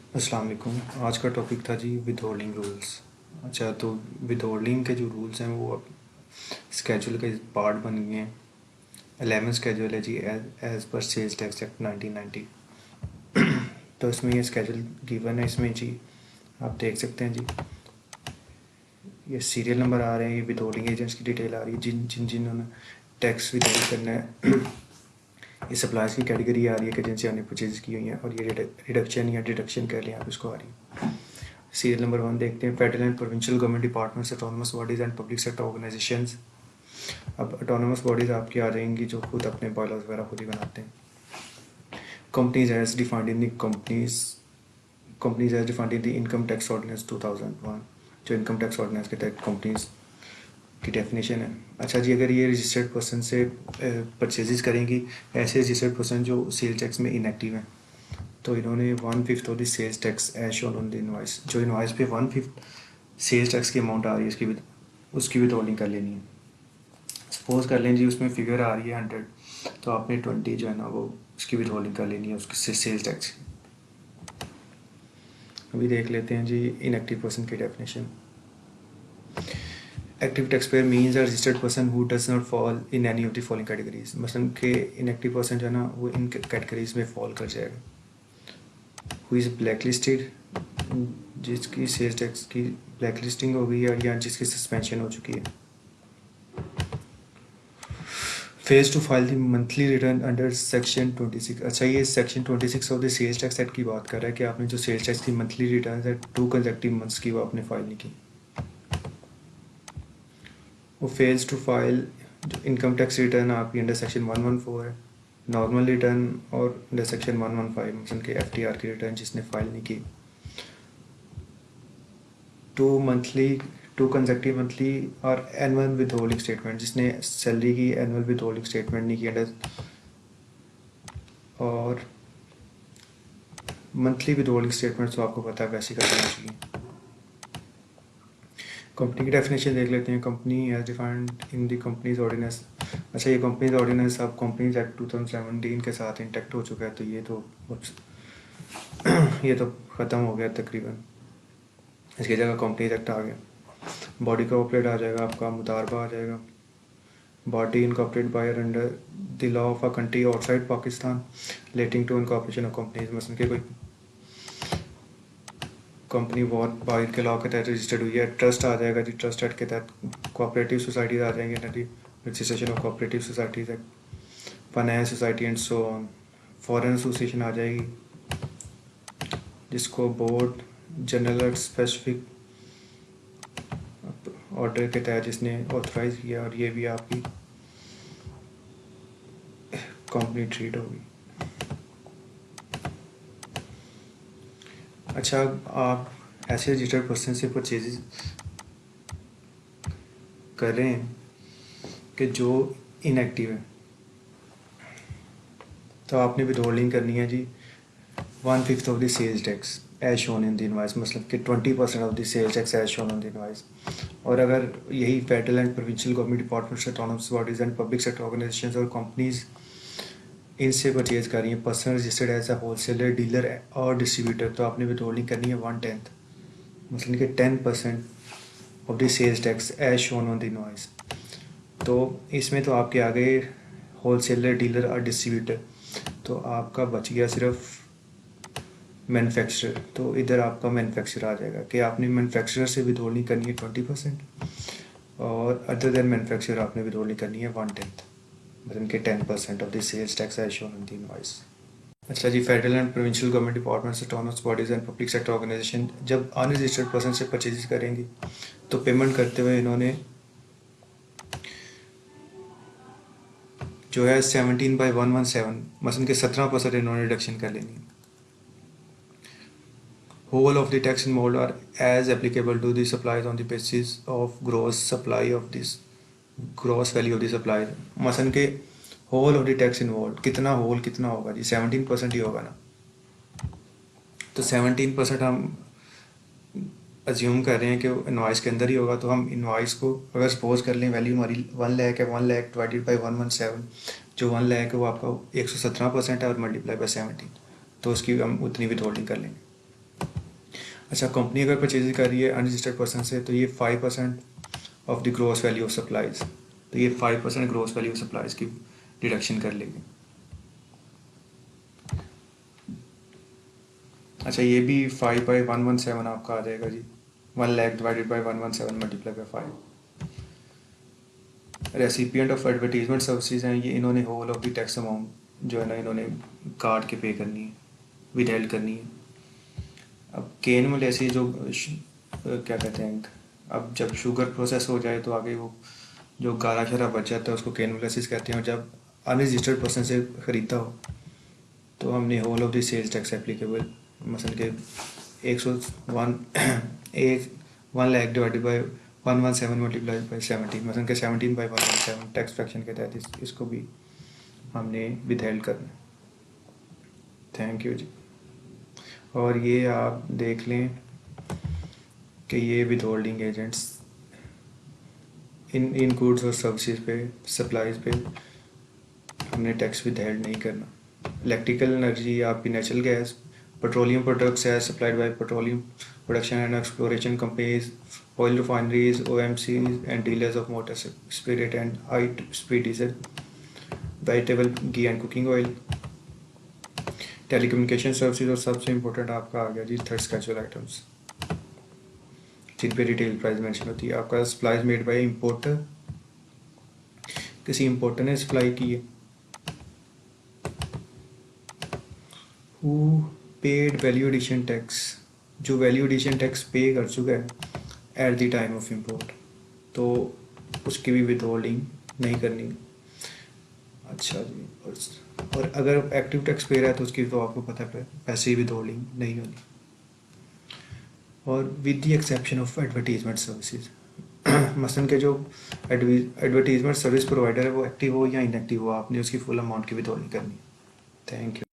अस्सलाम वालेकुम। आज का टॉपिक था जी विद होल्डिंग रूल्स। अच्छा, तो विद होल्डिंग के जो रूल्स हैं वो अब स्केजूल का पार्ट बन गए हैं। 11 स्केजूल है जी as per sales tax act 1990। तो इसमें ये स्केजूल गिवन है। इसमें जी आप देख सकते हैं जी, ये सीरियल नंबर आ रहे हैं, ये विद होल्डिंग एजेंट्स की डिटेल आ रही है जिन्होंने टैक्स विद होल्ड करना है। ये सप्लायर्स की कैटेगरी आ रही है कि जिनसे हमने परचेज की हुई है, और ये रिडक्शन या डिडक्शन कर लें आप इसको आ रही है। सीरियल नंबर 1 देखते हैं, federal and provincial government departments, autonomous bodies and public sector organisations. अब ऑटोनमस बॉडीज़ आपकी आ जाएंगी जो खुद अपने बॉयलर्स वगैरह खुद ही बनाते हैं। Companies as defined in the companies as defined in the income tax ordinance 2001, जो इनकम टैक्स ऑर्डिनेंस के तहत कंपनीज की डेफिनेशन है। अच्छा जी, अगर ये रजिस्टर्ड पर्सन से परचेजेस करेंगी, ऐसे रजिस्टर्ड पर्सन जो सेल टैक्स में इनएक्टिव हैं, तो इन्होंने 1/5 of the sales tax as shown on the invoice, जो इनवॉइस पे 1/5 सेल्स टैक्स की अमाउंट आ रही है उसकी भी होल्डिंग कर लेनी है। सपोज कर लें जी उसमें फिगर आ रही है 100, तो आपने 20 जो है ना वो उसकी भी होल्डिंग कर लेनी है उसके सेल्स टैक्स की। अभी देख लेते हैं जी इनएक्टिव पर्सन की definition. Active tax payer means a registered person who does not fall in any of the following categories. मसलन के इनएक्टिव पर्सन जो है ना वो इन कैटेगरीज में फॉल कर जाएगा। हु इज़ ब्लैक लिस्टेड, जिसकी सेल्स टैक्स की ब्लैक लिस्टिंग हो गई है या जिसकी सस्पेंशन हो चुकी है। Fails to file the monthly return under section 26। अच्छा, ये section 26 of the sales tax act की बात कर रहा है कि आपने जो सेल्स टैक्स की मंथली रिटर्न है 2 कंसेक्टिव मंथ्स की वो आपने फाइल नहीं की। वो फेल्स टू फाइल जो इनकम टैक्स रिटर्न आपकी अंडर सेक्शन 114 है, नॉर्मल रिटर्न, और अंडर सेक्शन 115 मतलब कि FTR की रिटर्न जिसने फाइल नहीं की। टू मंथली, 2 कंसेक्टिव मंथली और एनुअल विद होल्डिंग स्टेटमेंट, जिसने सैलरी की एनुअल विद होल्डिंग स्टेटमेंट नहीं की अंडर, और मंथली विद होल्डिंग स्टेटमेंट तो आपको पता है वैसे ही करना चाहिए। कंपनी की डेफिनेशन देख लेते हैं। Company as defined in the companies ordinance. अच्छा, ये कंपनीज ऑर्डिनेंस अब कंपनीज एक्ट 2017 के साथ इंटैक्ट हो चुका है, तो ये तो ख़त्म हो गया तकरीबन। इसकी जगह कंपनीज एक्ट आ गया। बॉडी कॉर्पोरेट आ जाएगा, आपका मुतारबा आ जाएगा। Body incorporate by under the law of a country outside Pakistan relating to incorporation of companies. मसलन के कोई कंपनी बहुत बाहर के लॉ के तहत रजिस्टर्ड हुई है। ट्रस्ट आ जाएगा जी, ट्रस्ट एक्ट के तहत। कोऑपरेटिव सोसाइटीज़ आ जाएंगे ना जी, registration of cooperative societies act, finance society and so on. Foreign association आ जाएगी, जिसको बोर्ड जनरल स्पेसिफिक ऑर्डर के तहत जिसने ऑथराइज किया, और ये भी आपकी कंपनी ट्रीट होगी। अच्छा, आप ऐसे रजिस्टर्ड पर्सन से परचेज कर रहे हैं कि जो इनएक्टिव है, तो आपने विद होल्डिंग करनी है जी 1/5 of the sales tax as shown in the invoice, मतलब कि 20% of the sales tax as shown in the invoice. और अगर यही federal and provincial government departments, autonomous bodies and public sector organisations और companies इनसे परचेज कर रही हैं personal registered as a wholesaler, dealer और डिस्ट्रीब्यूटर, तो आपने विद होल्डिंग करनी है 1/10, मतलब कि 10% of the sales tax as shown on the invoice. तो इसमें तो आपके आ गए होलसेलर, डीलर और डिस्ट्रीब्यूटर, तो आपका बच गया सिर्फ मैन्युफैक्चरर। तो इधर आपका मैन्युफैक्चरर आ जाएगा कि आपने मैन्युफैक्चरर से विद होल्डिंग करनी है 20%, और अदर देन मैन्युफैक्चरर आपने विद होल्डिंग करनी है 1/10, मतलब कि 10% of the sales tax as shown in the invoice. अच्छा जी, federal and provincial government departments, autonomous bodies and public sector organisation जब अनरजिस्टर्ड पर्सन से परचेज करेंगी, तो पेमेंट करते हुए इन्होंने जो है 17/117, मसलन के 17% इन्होंने रिडक्शन कर लेनी है। Whole of the tax involved are as applicable to the supplies on the basis of gross supply of this gross value of the supply। मसलन के whole of the tax involved कितना होल कितना होगा जी, 17% ही होगा ना। तो 17% हम अज्यूम कर रहे हैं कि इनवाइस के अंदर ही होगा, तो हम इनवाइस को अगर सपोज कर लें वैल्यू हमारी 1 लाख है, 1 लाख डिवाइडेड बाई 117, जो 1 लाख है वो आपका 117% है, और मल्टीप्लाई बाई 17, तो उसकी हम उतनी विद होल्डिंग कर लेंगे। अच्छा, कंपनी अगर परचेज कर रही है अनरजिस्टर्ड पर्सन से तो ये 5% of the gross value of supplies, तो ये 5% ग्रॉस वैल्यू ऑफ सप्लाईज की डिडक्शन कर लेगी। अच्छा, ये भी 5/117 आपका आ जाएगा जी, 1 lakh divided by 117 multiply by 5। Recipient of advertisement services हैं ये, इन्होंने whole of the tax amount जो है ना इन्होंने काट के पे करनी है, विदहेल्ड करनी है। अब केन मोलेसिस जो क्या कहते हैं, अब जब शुगर प्रोसेस हो जाए तो आगे वो जो गारा शरा बच जाता है उसको केन मोलेसिस कहते हैं, और जब अनरजिस्टर्ड पर्सन से ख़रीदता हो तो हमने whole of the sales tax applicable मसल के 1 lakh divided by 117 multiply by 17 मसल के 17/117 टैक्स फ्रैक्शन के तहत इसको भी हमने विदहेल्ड करना। थैंक यू जी। और ये आप देख लें कि ये with holding agents in goods और सर्विसेज पे, सप्लाईज पे हमने टैक्स विदहेल्ड नहीं करना। इलेक्ट्रिकल एनर्जी, आपकी नेचुरल गैस, पेट्रोलियम प्रोडक्ट्स है supplied by petroleum production and exploration companies, oil refineries, OMCs and dealers of motor spirit and high speed diesel, vegetable ghee and cooking oil, telecommunication services, और सबसे important आपका आ गया जी third schedule items जिन पे detail price mention होती है। आपका supplies made by importer, किसी इम्पोर्टर ने सप्लाई की है, who paid value addition tax, जो वैल्यू एडिशन टैक्स पे कर चुका है at the time of import, तो उसकी भी विद होल्डिंग नहीं करनी। अच्छा जी, और अगर एक्टिव टैक्स पे रहा है तो उसकी तो आपको पता है पैसे ही विद होल्डिंग नहीं होनी। और with the exception of advertisement services, मसलन के जो एडवर्टीजमेंट सर्विस प्रोवाइडर है वो एक्टिव हो या इनएक्टिव हो, आपने उसकी फुल अमाउंट की विद होल्डिंग करनी है। Thank you.